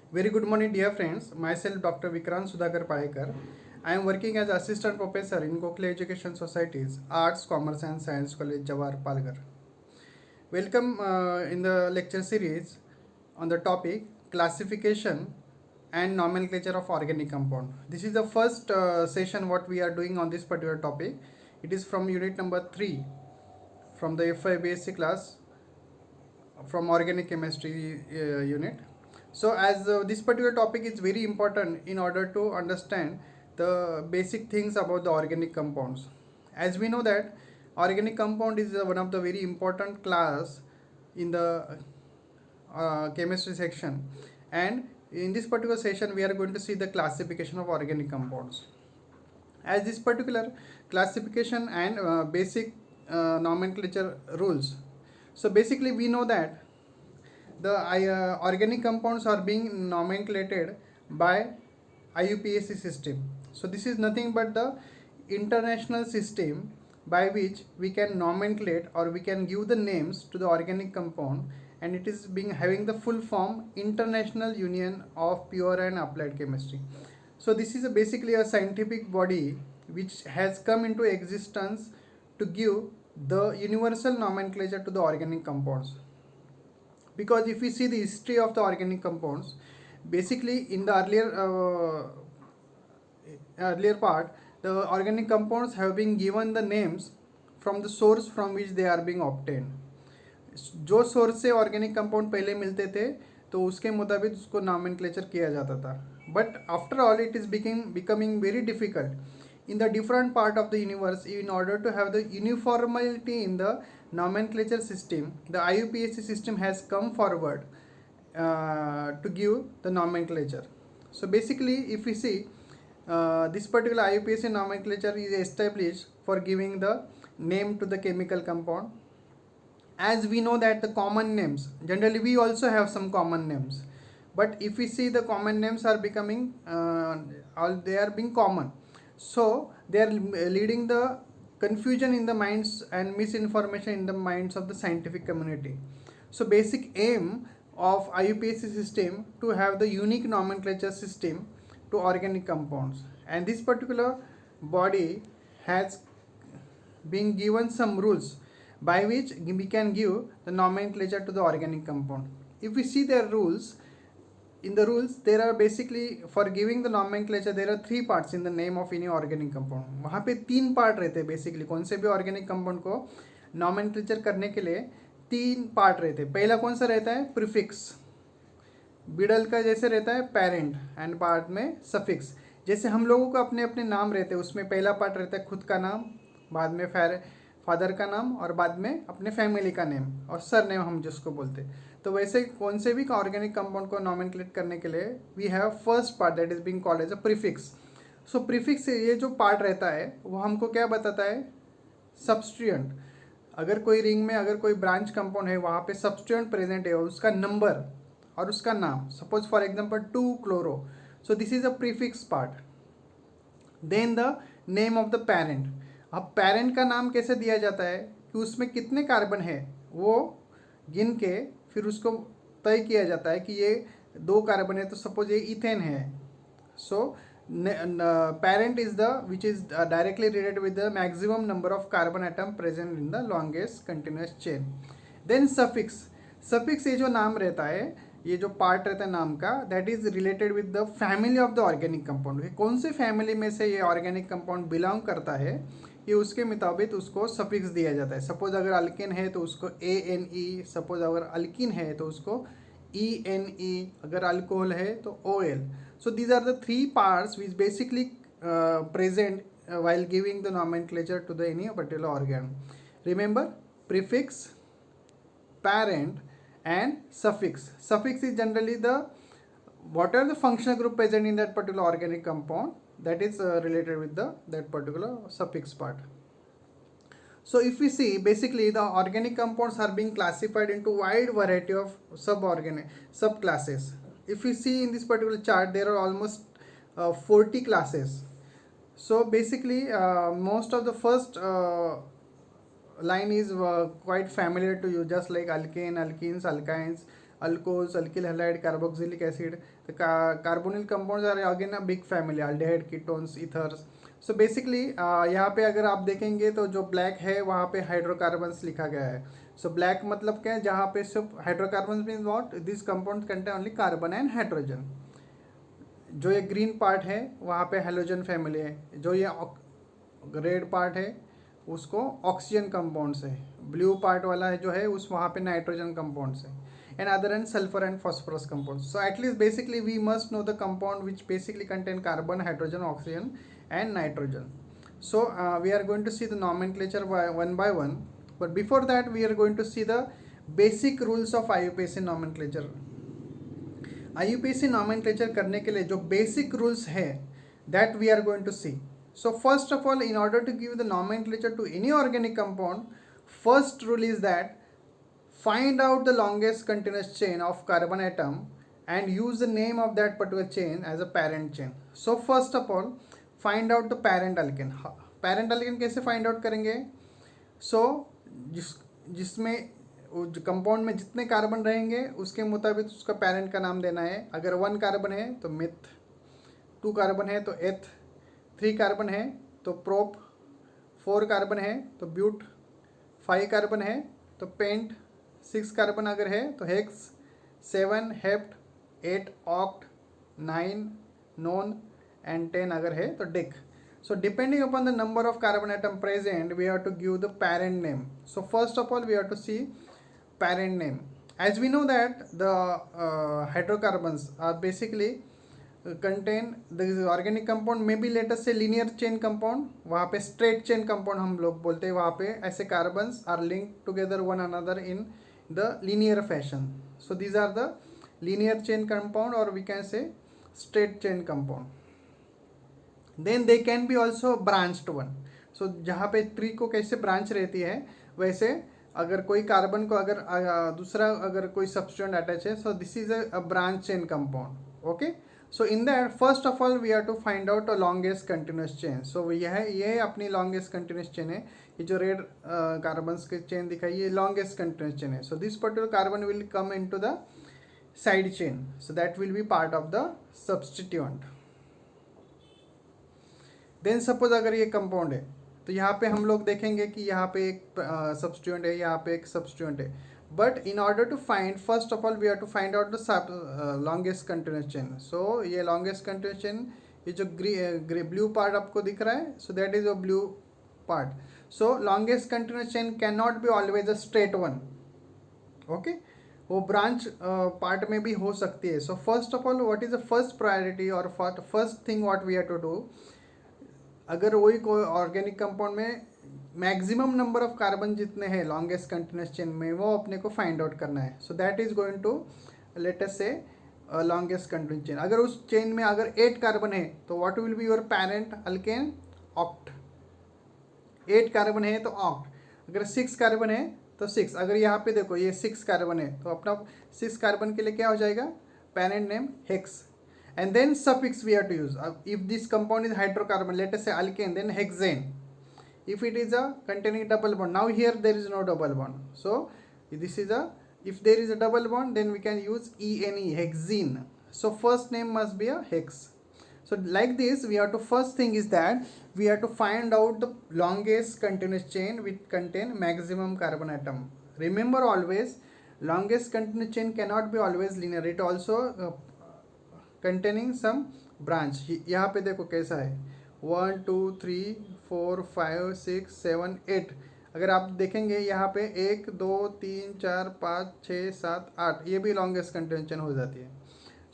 Very good morning, dear friends. Myself, Dr. Vikrant Sudhakar Palekar. I am working as assistant professor in Gokhale Education Society's Arts, Commerce and Science College, Jawar, Palghar. Welcome in the lecture series on the topic classification and nomenclature of organic compound. This is the first session what we are doing on this particular topic. It is from unit number 3 from the FI BSc class from organic chemistry unit. So as this particular topic is very important in order to understand the basic things about the organic compounds. As we know that organic compound is one of the very important class in the chemistry section, and in this particular session we are going to see the classification of organic compounds. As this particular classification and basic nomenclature rules. So basically we know that the organic compounds are being nomenclated by IUPAC system. So this is nothing but the international system by which we can nomenclate or we can give the names to the organic compound, and it is being having the full form International Union of Pure and Applied Chemistry. So this is basically a scientific body which has come into existence to give the universal nomenclature to the organic compounds. Because if we see the history of the organic compounds, basically in the earlier part, the organic compounds have been given the names from the source from which they are being obtained. जो source से organic compound पहले मिलते थे तो उसके मुताबिक उसको nomenclature किया जाता था. But after all it is becoming very difficult in the different part of the universe. In order to have the uniformity in the nomenclature system, the IUPAC system has come forward to give the nomenclature. So basically if we see this particular IUPAC nomenclature is established for giving the name to the chemical compound. As we know that the common names, generally we also have some common names, but if we see the common names are becoming they are being common, so they are leading the confusion in the minds and misinformation in the minds of the scientific community. So basic aim of IUPAC system to have the unique nomenclature system to organic compounds, and this particular body has been given some rules by which we can give the nomenclature to the organic compound. If we see their rules, in the rules there are basically for giving the nomenclature there are 3 parts in the name of any organic compound. वहाँ पे 3 part रहते हैं basically कौन से भी organic compound को nomenclature करने के लिए 3 पार्ट रहते हैं. पहला कौन सा रहता है? प्रीफिक्स. बिडल का जैसे रहता है पेरेंट एंड बाद में सफिक्स. जैसे हम लोगों को अपने अपने नाम रहते हैं उसमें पहला पार्ट रहता है खुद का नाम, बाद में फादर का नाम और बाद में अपने फैमिली का नेम और सर नेम हम जिसको बोलते हैं. तो वैसे कौन से भी ऑर्गेनिक कंपाउंड को नॉमेनक्लेट करने के लिए we have first part that is being called as a prefix. So prefix ये जो पार्ट रहता है वो हमको क्या बताता है? सब्स्टिट्यूएंट. अगर कोई रिंग में अगर कोई ब्रांच कंपाउंड है वहाँ पे सब्स्टिट्यूएंट प्रेजेंट है उसका नंबर और उसका नाम. Suppose for example 2 chloro. So this is a prefix part. Then the name of the parent. अब पेरेंट का नाम कैसे दिया जाता है कि उसमें कितने कार्बन है वो गिन के फिर उसको तय किया जाता है कि ये 2 कार्बन है तो सपोज ये इथेन है. So parent is the which is directly related with the maximum number of carbon atom present in the longest continuous chain. Then suffix. Suffix ये जो नाम रहता है ये जो पार्ट रहता है नाम का that is related with the family of the organic compound. कौन से फैमिली में से ये ऑर्गेनिक कंपाउंड बिलोंग करता है ये उसके मुताबिक उसको सफिक्स दिया जाता है. सपोज अगर अल्केन है तो उसको ANE, सपोज अगर अल्किन है तो उसको ENE, अगर अल्कोहल है तो OL. So these are the 3 parts which basically present while giving the nomenclature to the any particular organ. Remember, prefix, parent and suffix. Suffix is generally the what are the functional group present in that particular organic compound that is related with the that particular suffix part. So if we see basically the organic compounds are being classified into wide variety of subclasses. If we see in this particular chart there are almost 40 classes. So basically most of the first line is quite familiar to you, just like alkane, alkenes, alkynes, alcohols, alkyl halide, carboxylic acid. The carbonyl compounds are again a big family, aldehyde, ketones, ethers. So basically यहाँ पे अगर आप देखेंगे तो जो black है वहाँ पे हाइड्रोकार्बन्स लिखा गया है. सो ब्लैक मतलब क्या है, जहाँ पे सिर्फ hydrocarbons means what, this compound contain only carbon and hydrogen. जो ये ग्रीन पार्ट है वहाँ पे हेलोजन फैमिली है. जो ये रेड पार्ट है उसको ऑक्सीजन कंपाउंड्स है. ब्लू पार्ट वाला है जो है उस वहाँ पे नाइट्रोजन कंपाउंड्स है. And other and sulphur and phosphorus compounds. So at least basically we must know the compound which basically contain carbon, hydrogen, oxygen and nitrogen. So we are going to see the nomenclature one by one, but before that we are going to see the basic rules of IUPAC nomenclature. IUPAC nomenclature करने के लिए जो basic rules है that we are going to see. So first of all, in order to give the nomenclature to any organic compound, first rule is that find out the longest continuous chain of carbon atom and use the name of that particular chain as a parent chain. So first of all, find out the parent alkane. Parent alkane कैसे find out करेंगे? सो जिसमें compound में जितने carbon रहेंगे उसके मुताबिक उसका parent का नाम देना है. अगर 1 कार्बन है तो मिथ, 2 कार्बन है तो एथ, 3 कार्बन है तो प्रोप, 4 कार्बन है तो ब्यूट, 5 कार्बन है तो पेंट, 6 कार्बन अगर है तो hex, 7 hept, 8 oct, 9 known and 10 अगर है तो Dick. So depending upon the number of carbon atom present, we have to give the parent name. So first of all, we have to see parent name. As we know that the hydrocarbons are basically contain the organic compound, maybe let us say linear chain compound. वहाँ पे straight chain compound हम लोग बोलते हैं. वहाँ पे ऐसे carbons are linked together one another in the linear fashion. So these are the linear chain compound, or we can say straight chain compound. Then they can be also branched one. So जहाँ पे tree को कैसे branch रहती है वैसे अगर कोई carbon को अगर दूसरा अगर कोई सब्स्टिट्यूएंट अटैच है, so this is a branch chain compound. Okay, so in that first of all we have to find out a longest continuous chain. So यह अपनी लॉन्गेस्ट कंटिन्यूस चेन है. ये जो रेड कार्बन्स की chain दिखाई ये longest continuous chain है. So this particular carbon will come in to the side chain, so that will be part of the substituent. Then suppose अगर ये कंपाउंड है तो यहाँ पे हम लोग देखेंगे कि यहाँ पे एक सब्स्टिट्यूएंट है, यहाँ पे एक सब्स्टिट्यूएंट है. But in order to find, first of all we have to find out the longest continuous chain. So ये लॉन्गेस्ट कंटिन्यूस चेन, ये जो ब्लू पार्ट आपको दिख रहा है, so that is a blue part. So longest continuous chain can not be always a straight one. Okay, वो branch part में भी हो सकती है. So first of all what is the first priority और first thing what we have to do, अगर वही कोई ऑर्गेनिक कंपाउंड में मैक्सिमम नंबर ऑफ कार्बन जितने हैं लॉन्गेस्ट कंटिन्यूस चेन में, वो अपने को फाइंड आउट करना है. So that is going to let us say longest continuous chain. अगर उस चेन में अगर 8 कार्बन है तो what will be your parent alkane? Oct. 8 carbon है तो ऑक्ट. अगर 6 कार्बन है तो 6. अगर यहाँ पे देखो ये 6 कार्बन है तो अपना 6 कार्बन के लिए क्या हो जाएगा? Parent name hex. And then suffix we have to use. If this compound is hydrocarbon, let us say alkane, then hexane. If it is a containing double bond, now here there is no double bond. So this is a, if there is a double bond, then we can use ene, hexene. So first name must be a hex. So like this, we have to, first thing is that we have to find out the longest continuous chain which contain maximum carbon atom. Remember always, longest continuous chain cannot be always linear. It also containing some branch. यहाँ पे देखो कैसा है, 1 2 3 4 5 6 7 8. अगर आप देखेंगे यहाँ पे 1 2 3 4 5 6 7 8, ये भी लॉन्गेस्ट कंटिन्यूस हो जाती है.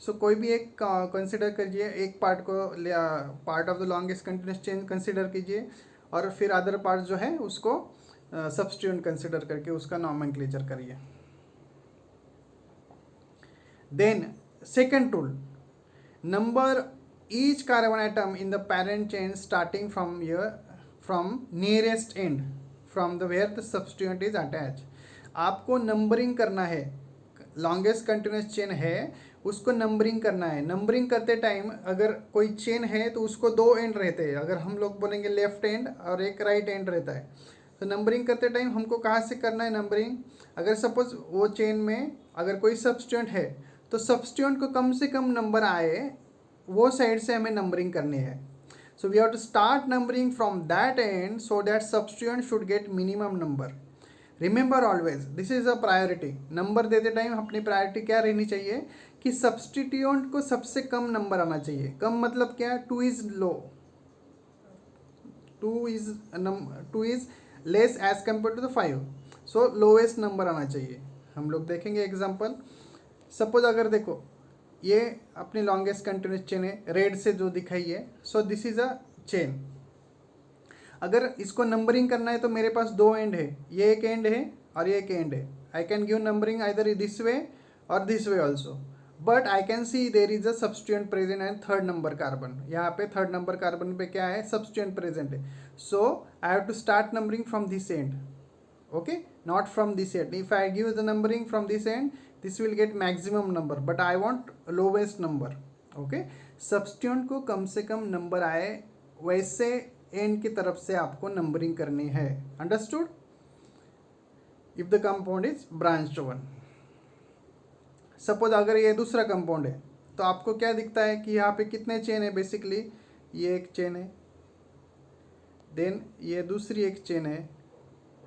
सो कोई भी एक कंसिडर कीजिए, एक पार्ट को part of the longest continuous chain consider कीजिए, और फिर अदर पार्ट जो है उसको सब्स्टिट्यूएंट कंसिडर करके उसका नॉमेनक्लेचर करिए. Then second rule, number each carbon atom in the parent chain starting from here, from nearest end, from the where the substituent is attached. आपको नंबरिंग करना है. लॉन्गेस्ट कंटिन्यूस चेन है उसको numbering करना है. नंबरिंग करते time अगर कोई चेन है तो उसको 2 एंड रहते हैं. अगर हम लोग बोलेंगे लेफ्ट एंड और एक राइट एंड रहता है, तो नंबरिंग करते टाइम हमको कहाँ से करना है नंबरिंग? अगर सपोज वो चेन में अगर कोई सब्स्टिट्यूएंट है तो सब्स्टिट्यूएंट को कम से कम नंबर आए वो साइड से हमें नंबरिंग करनी है. So we have to start numbering from that end so that substituent should get minimum number. Remember always, this is a priority. Number देते टाइम अपनी प्रायोरिटी क्या रहनी चाहिए कि सब्सटीट्यूएंट को सबसे कम नंबर आना चाहिए. कम मतलब क्या है? 2 is low, 2 is less as compare to the 5. So lowest number आना चाहिए. हम लोग देखेंगे एग्जाम्पल. सपोज अगर देखो ये अपनी लॉन्गेस्ट कंटिन्यूस चेन है, रेड से जो दिखाई है. So this is a chain. अगर इसको नंबरिंग करना है तो मेरे पास दो एंड है, ये एक एंड है और ये एक एंड है. I can give numbering either this way और this way also, but I can see there is a substituent present and third number carbon. यहाँ पे थर्ड नंबर कार्बन पे क्या है? सब्स्टिट्यूएंट प्रेजेंट है. So I have to start numbering from this end. Okay, not from this end. If I give the numbering from this end, this will get maximum number, but I want lowest number. Okay, substituent को कम से कम number आए वैसे and की तरफ से आपको numbering करनी है. Understood? If the compound is branched one. Suppose अगर ये दूसरा कंपाउंड है तो आपको क्या दिखता है कि यहाँ पे कितने चेन है? बेसिकली ये एक चेन है, देन ये दूसरी एक चेन है,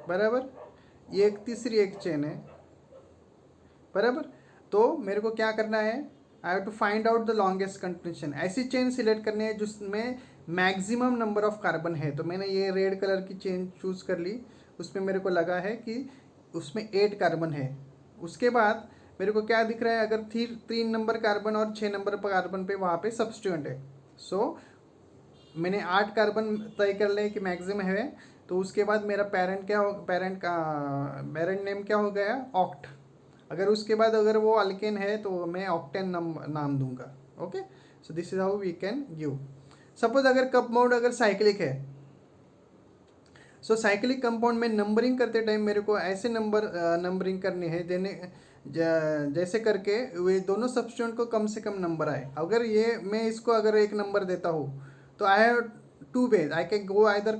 बराबर, ये एक तीसरी एक चेन है, बराबर. तो मेरे को क्या करना है? I have to find out the longest continuation. ऐसी चेन सिलेक्ट करनी है जिसमें मैक्सिमम नंबर ऑफ कार्बन है. तो मैंने ये रेड कलर की चेन चूज़ कर ली. उसमें मेरे को लगा है कि उसमें 8 कार्बन है. उसके बाद मेरे को क्या दिख रहा है? अगर 3 नंबर कार्बन और 6 नंबर कार्बन पे वहाँ पे सब्स्टिट्यूएंट है. सो मैंने 8 कार्बन तय कर ले कि मैक्सिमम है. तो उसके बाद मेरा पेरेंट नेम क्या हो गया? ऑक्ट. अगर उसके बाद अगर वो अल्केन है तो मैं ऑक्टेन नाम दूंगा. Okay, so this is how we can give. Suppose अगर कंपाउंड अगर साइक्लिक है, सो साइक्लिक कंपाउंड में नंबरिंग करते टाइम मेरे को ऐसे नंबरिंग करनी है जैसे करके वे दोनों सब्स्टिट्यूएंट को कम से कम नंबर आए. अगर ये मैं इसको अगर एक नंबर देता हूँ तो I have 2 ways. I can go either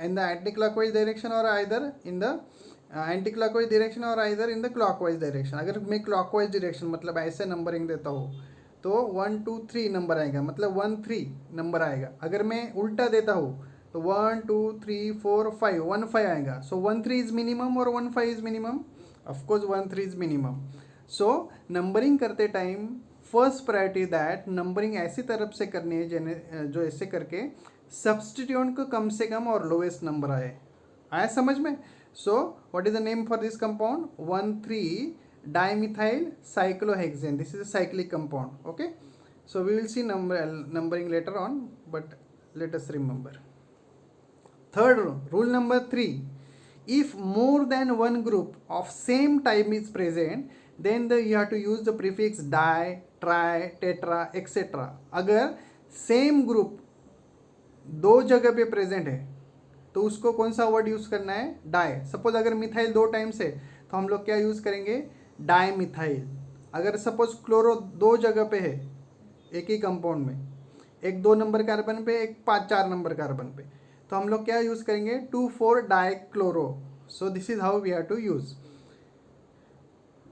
in the anti-clockwise direction or either in the anti-clockwise direction or either in the clockwise direction. अगर मैं clockwise direction मतलब ऐसे नंबरिंग देता हूँ तो 1 2 3 नंबर आएगा, मतलब 1 3 नंबर आएगा. अगर मैं उल्टा देता हूँ तो 1 2 3 4 5 1 5 आएगा. सो 1 3 इज मिनिमम और 1 5 is minimum. Of course 1 3 is minimum. So numbering करते time first priority that numbering ऐसी तरफ से करनी है जो ऐसे करके सब्स्टिट्यूएंट को कम से कम और लोएस्ट नंबर आया समझ में. So what is the name for this compound? 1,3 dimethyl cyclohexane. This is a cyclic compound. Okay, so we will see numbering later on, but let us remember. Third rule number 3, if more than one group of same type is present, then you have to use the prefix di, tri, tetra, etc. अगर same group 2 जगह पे present है तो उसको कौन सा word use करना है? डाई. सपोज अगर मिथाइल 2 टाइम्स है तो हम लोग क्या यूज़ करेंगे? Di methyl. अगर सपोज क्लोरो 2 जगह पे है एक ही कंपाउंड में, एक 2 नंबर कार्बन पे, एक 4 नंबर कार्बन पे, तो हम लोग क्या यूज़ करेंगे? 2,4 dichloro. So this is how we have to use.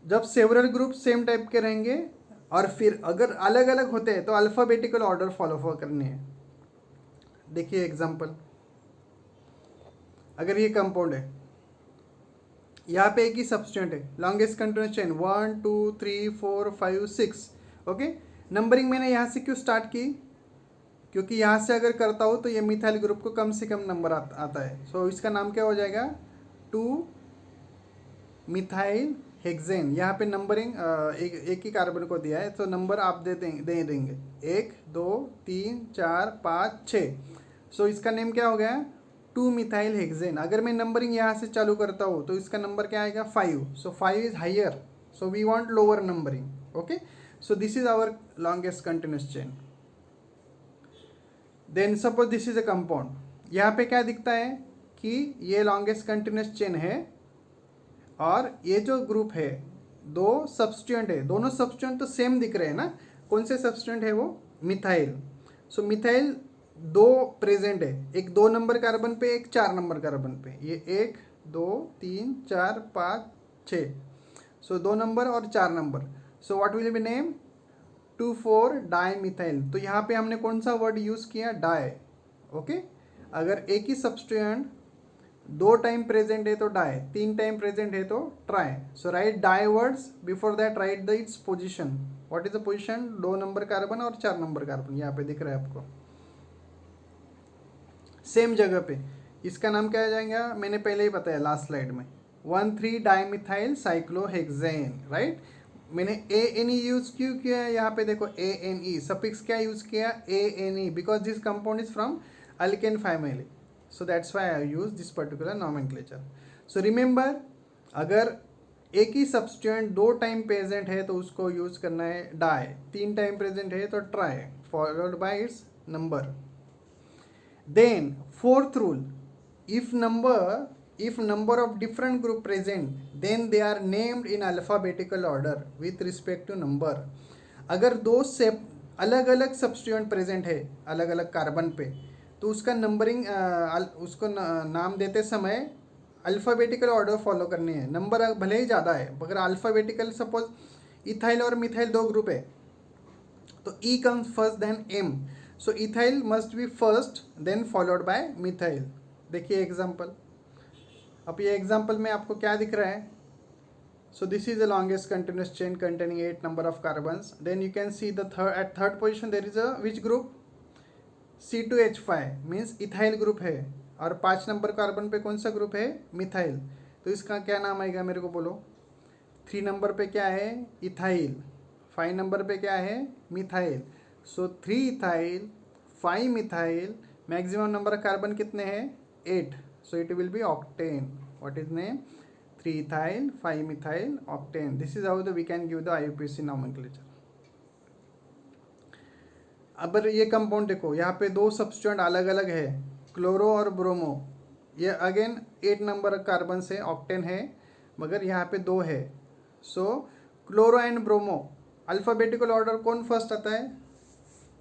जब सेवरल ग्रुप सेम टाइप के रहेंगे और फिर अगर अलग अलग होते हैं तो अल्फ़ाबेटिकल ऑर्डर फॉलो करने हैं. देखिए एग्जाम्पल. अगर ये कंपाउंड है, यहाँ पे एक ही सब्स्टिट्यूएंट है, longest continuous chain 1 2 3 4 5 6. Okay, numbering मैंने यहाँ से क्यों स्टार्ट की? क्योंकि यहाँ से अगर करता हूँ तो ये मिथाइल ग्रुप को कम से कम नंबर आता है. सो इसका नाम क्या हो जाएगा? 2 मिथाइल हेक्सेन. यहाँ पे नंबरिंग एक ही कार्बन को दिया है तो नंबर आप दे देंगे 1 2 3 4 5 6. सो इसका नेम क्या हो गया? 2 मिथाइल हेक्सेन. अगर मैं नंबरिंग यहाँ से चालू करता हूँ तो इसका नंबर क्या आएगा? 5. So 5 is higher, so we want lower numbering. Okay, so this is our longest continuous chain. Then suppose this is a compound. यहाँ पे क्या दिखता है कि ये लॉन्गेस्ट कंटिन्यूअस चेन है और ये जो ग्रुप है 2 सब्स्टिट्यूएंट है. दोनों सब्स्टिट्यूएंट तो सेम दिख रहे हैं ना. कौन से सब्स्टिट्यूएंट है वो? मिथाइल. सो मिथाइल 2 प्रेजेंट है, एक 2 नंबर कार्बन पे, एक 4 नंबर कार्बन पे. ये 1 2 3 4 5 6. सो 2 नंबर और 4 number. So what will be name 2,4 dimethyl. तो यहाँ पे हमने कौन सा वर्ड यूज़ किया, डाई. ओके. अगर एक ही सब्सटीट्यूएंट 2 टाइम प्रेजेंट है तो डाई, 3 टाइम प्रेजेंट है तो tri. So write di words, before that write the its position. What is the position, 2 number carbon और 4 नंबर कार्बन, यहाँ पे दिख रहा है आपको सेम जगह पे. इसका नाम क्या आ जाएगा, मैंने पहले ही बताया लास्ट स्लाइड में, 1,3 डाईमिथाइल साइक्लोहेक्सेन. राइट. मैंने ANE यूज क्यों किया है, यहाँ पे देखो ANE सफिक्स क्या यूज किया, ANE, because this compound is from alkane family. So that's why I use this particular nomenclature. So remember, अगर एक ही सब्सटीट्यूएंट 2 टाइम प्रेजेंट है तो उसको यूज करना है डाई, 3 टाइम प्रेजेंट है तो try, followed by it's number. Then fourth rule, if number of different group present, then they are named in alphabetical order with respect to number. अगर 2 से अलग अलग सब्सटीट्यूएंट प्रेजेंट है अलग अलग कार्बन पे, तो उसका नंबरिंग उसको नाम देते समय अल्फ़ाबेटिकल ऑर्डर फॉलो करनी है. नंबर भले ही ज़्यादा है, अगर अल्फ़ाबेटिकल सपोज इथाइल और मिथाइल 2 ग्रुप है तो E comes first then M. So ethyl must be first then followed by methyl. देखिए एग्जाम्पल. अब ये एग्जाम्पल में आपको क्या दिख रहा है, so this is the longest continuous chain containing 8 number of carbons. Then you can see the at third position there is a which group, C2H5 means ethyl group है, और 5 नंबर कार्बन पे कौन सा ग्रुप है, methyl. तो इसका क्या नाम आएगा मेरे को बोलो. 3 नंबर पे क्या है, इथाइल. 5 नंबर पे क्या है, methyl. So 3 ethyl 5 methyl, maximum number carbon कितने हैं, 8. So it will be octane. What is name, 3 ethyl 5 methyl octane. This is how the we can give the IUPAC nomenclature. अब ये कंपाउंड देखो, यहाँ पे 2 सब्सटीट्यूएंट अलग अलग है, क्लोरो और ब्रोमो. ये अगेन 8 नंबर कार्बन से ऑक्टेन है, मगर यहाँ पे 2 है. So chloro and bromo, alphabetical order कौन फर्स्ट आता है,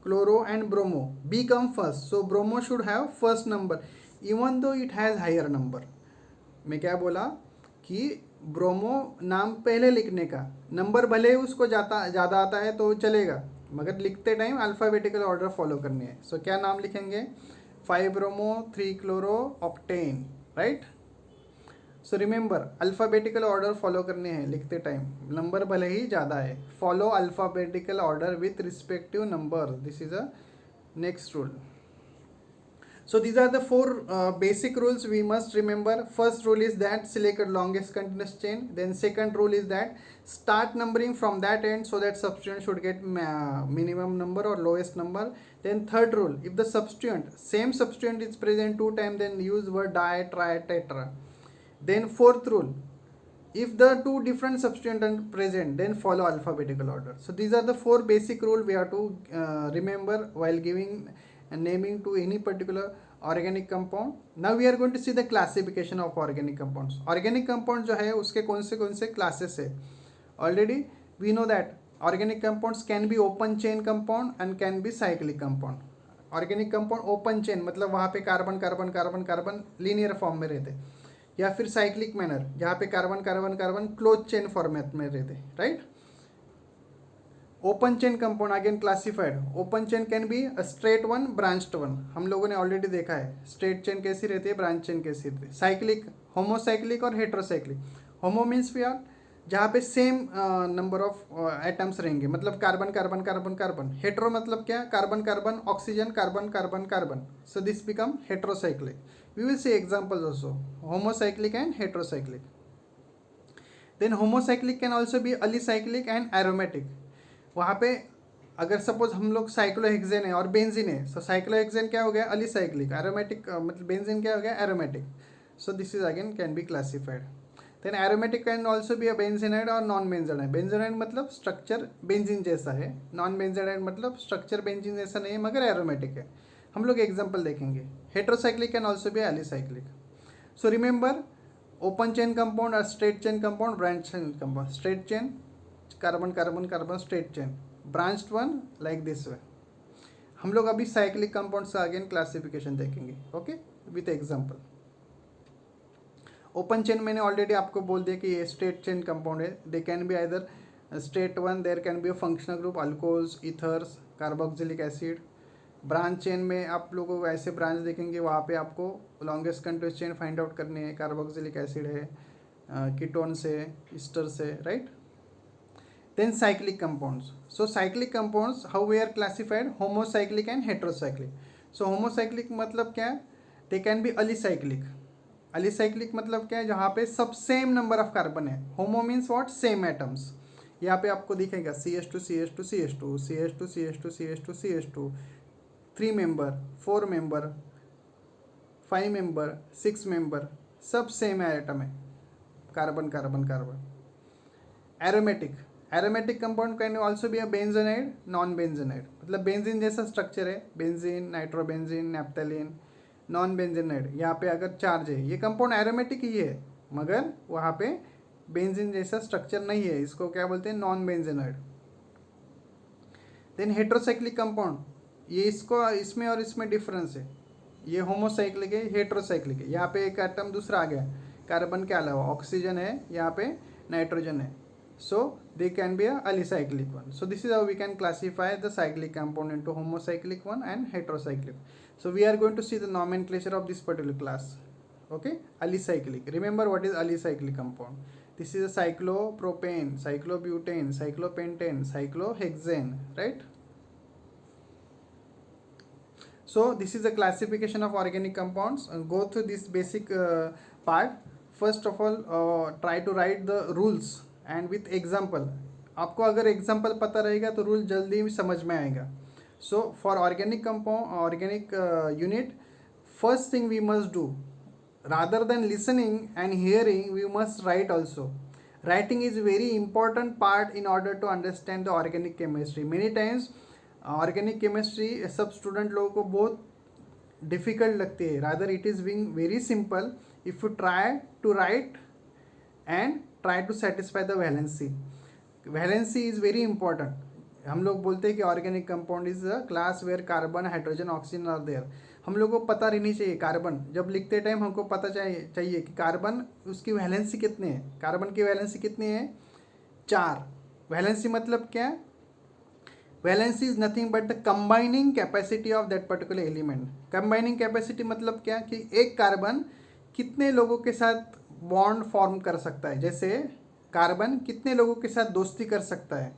chloro and bromo. B come first, so bromo should have first number even though it has higher number. मैं क्या बोला कि ब्रोमो नाम पहले लिखने का, नंबर भले ही उसको ज़्यादा आता है तो चलेगा, मगर लिखते टाइम अल्फ़ाबेटिकल ऑर्डर फॉलो करनी है. सो क्या नाम लिखेंगे, 5 bromo 3 chloro octane. Right. So remember, alphabetical order follow करने हैं लिखते टाइम, नंबर भले ही ज़्यादा है. Follow alphabetical order with respective number. This is a next rule. So these are the 4 basic rules we must remember. First rule is that select longest continuous chain. Then second rule is that start numbering from that end so that substituent should get minimum number or lowest number. Then third rule, if the same substituent is present 2 times, then use word di, tri, tetra. Then fourth rule, if the 2 different substituents are present, then follow alphabetical order. So these are the 4 basic rules we have to remember while giving and naming to any particular organic compound. Now we are going to see the classification of organic compounds. Organic compound जो है उसके कौन से classes है. Already we know that organic compounds can be open chain compound and can be cyclic compound. Organic compound open chain मतलब वहाँ पे carbon carbon carbon carbon linear form में रहते, या फिर साइक्लिक मैनर जहाँ पे carbon carbon carbon close chain format में रहते. Right. Open chain compound again classified. Open chain can be a straight one, branched one. हम लोगों ने ऑलरेडी देखा है स्ट्रेट चेन कैसी रहती है, ब्रांच चेन कैसी रहती है. साइक्लिक, होमोसाइक्लिक और heterocyclic. Homo means we are जहाँ पे सेम नंबर ऑफ एटम्स रहेंगे, मतलब carbon carbon carbon carbon. Hetero मतलब क्या, carbon carbon oxygen carbon carbon carbon. So this become heterocyclic. We will see examples also, homocyclic and heterocyclic. Then homocyclic can also be alicyclic and aromatic. वहाँ पे अगर suppose हम लोग cyclohexane है और benzene है, सो साइक्लोहेक्सेन क्या हो गया, अलिसाइक्लिक. एरोमेटिक मतलब बेंजीन क्या हो गया, aromatic. So this is again can be classified. Then aromatic can also be a benzenoid और नॉन बेंजीनाइड. बेंजीनाइड मतलब स्ट्रक्चर बेंजीन जैसा है, नॉन बेंजीनाइड मतलब स्ट्रक्चर बेंजीन जैसा नहीं है मगर एरोमेटिक है. हम लोग एग्जाम्पल देखेंगे. Heterocyclic can also be alicyclic. So remember, open chain compound और straight chain compound, branch chain compound. Straight chain carbon carbon carbon, straight chain. Branched one like this way. हम लोग अभी साइक्लिक कंपाउंड से again classification देखेंगे. Okay, with example. Open chain मैंने already आपको बोल दिया कि ये स्ट्रेट चेन कंपाउंड है. They can be either straight one, there can be a functional group alcohols, ethers, carboxylic acid. Branch chain में आप लोगों को ऐसे ब्रांच देखेंगे, वहाँ पे आपको longest continuous chain find out करनी है. कार्बोक्सिलिक एसिड है, कीटोन से, ईस्टर से, right. Then cyclic compounds. So cyclic compounds how we are classified, homocyclic and heterocyclic. So homocyclic मतलब क्या है, दे कैन बी अलीसाइक्लिक. अलीसाइक्लिक मतलब क्या है, जहाँ पे सब सेम नंबर ऑफ कार्बन है. होमो मीन्स व्हाट, सेम एटम्स. यहाँ पे आपको दिखेगा CH2 CH2 CH2 CH2 CH2 CH2 CH2, 3 member, 4 member, 5 member, 6 member, सब सेम एटम है. Carbon carbon carbon. Aromatic. Aromatic compound can also be a benzenoid, non benzenoid. मतलब benzene जैसा structure है, benzene, nitrobenzene, naphthalene. Non benzenoid, यहाँ पे अगर charge है, ये कंपाउंड एरोमेटिक ही है, मगर वहाँ पे बेंजीन जैसा स्ट्रक्चर नहीं है. इसको क्या बोलते हैं, नॉन बेंजीनाइड. देन हेट्रोसाइक्लिक कंपाउंड, ये इसको इसमें और इसमें डिफरेंस है. ये होमोसाइक्लिक है, हेट्रोसाइक्लिक है. यहाँ पे एक एटम दूसरा आ गया, कार्बन के अलावा ऑक्सीजन है, यहाँ पे नाइट्रोजन है. So they can be a alicyclic one. So this is how we can classify the cyclic compound into homocyclic one and heterocyclic. So we are going to see the nomenclature of this particular class. Okay, alicyclic. Remember what is alicyclic compound. This is a cyclopropane, cyclobutane, cyclopentane, cyclohexane, right? So this is the classification of organic compounds. Go through this basic part. First of all, try to write the rules and with example. आपको अगर example पता रहेगा तो rule जल्दी समझ में आएगा. So for organic compound, organic unit, first thing we must do, rather than listening and hearing, we must write also. Writing is very important part in order to understand the organic chemistry. Many times organic chemistry सब student लोगों को बहुत difficult लगती है. Rather it is being very simple if you try to write and try to satisfy the valency. Valency is very important. हम लोग बोलते हैं कि organic compound is a class where carbon, hydrogen, oxygen are there. हम लोग को पता रहनी चाहिए कार्बन, जब लिखते टाइम हमको पता चाहिए कि कार्बन उसकी वैलेंसी कितनी है. कार्बन की वैलेंसी कितनी है, 4. वैलेंसी मतलब क्या है, valency is nothing but the combining capacity of that particular element. Combining capacity मतलब क्या कि एक कार्बन कितने लोगों के साथ बॉन्ड फॉर्म कर सकता है. जैसे कार्बन कितने लोगों के साथ दोस्ती कर सकता है.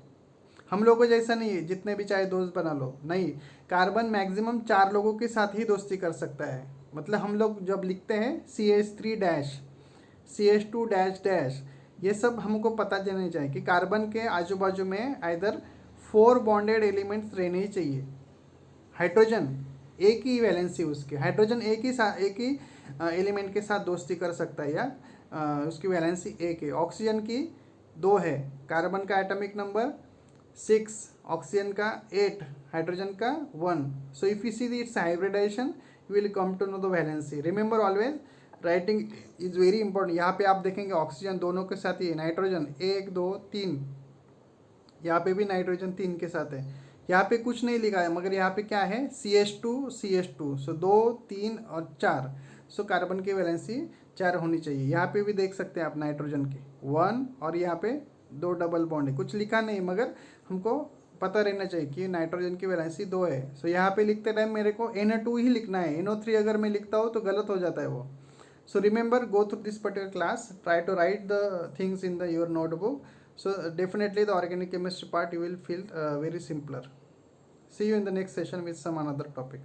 हम लोगों को जैसा नहीं है जितने भी चाहे दोस्त बना लो, नहीं. कार्बन मैक्सिमम 4 लोगों के साथ ही दोस्ती कर सकता है. मतलब हम लोग जब लिखते हैं CH3 dash, CH2 dash dash, ये सब हमको पता चलना चाहिए कि कार्बन के आजू बाजू में आइदर 4 बॉन्डेड एलिमेंट्स रहने ही चाहिए. हाइड्रोजन एक ही वैलेंसी उसके, हाइड्रोजन एक ही एलिमेंट के साथ दोस्ती कर सकता है, या उसकी वैलेंसी 1 है. ऑक्सीजन की 2 है, कार्बन का एटॉमिक नंबर 6, ऑक्सीजन का 8, हाइड्रोजन का 1. So if you see its hybridization you will come to know the valency. Remember always writing is very important. यहाँ पे आप देखेंगे ऑक्सीजन दोनों के साथ ही है, नाइट्रोजन 1 2 3, यहाँ पे भी नाइट्रोजन 3 के साथ है. यहाँ पे कुछ नहीं लिखा है, मगर यहाँ पे क्या है, CH2 CH2. सो 2 3 और 4. सो कार्बन की वैलेंसी 4 होनी चाहिए. यहाँ पे भी देख सकते हैं आप नाइट्रोजन की 1, और यहाँ पे 2 डबल बॉन्ड है. कुछ लिखा नहीं, मगर हमको पता रहना चाहिए कि नाइट्रोजन की वैलेंसी 2 है. सो यहाँ पे लिखते टाइम मेरे को NO2 ही लिखना है. NO3 अगर मैं लिखता हूँ तो गलत हो जाता है वो. So remember, go through this particular class, try to write the things in the your notebook. So definitely the organic chemistry part you will feel very simpler. See you in the next session with some another topic.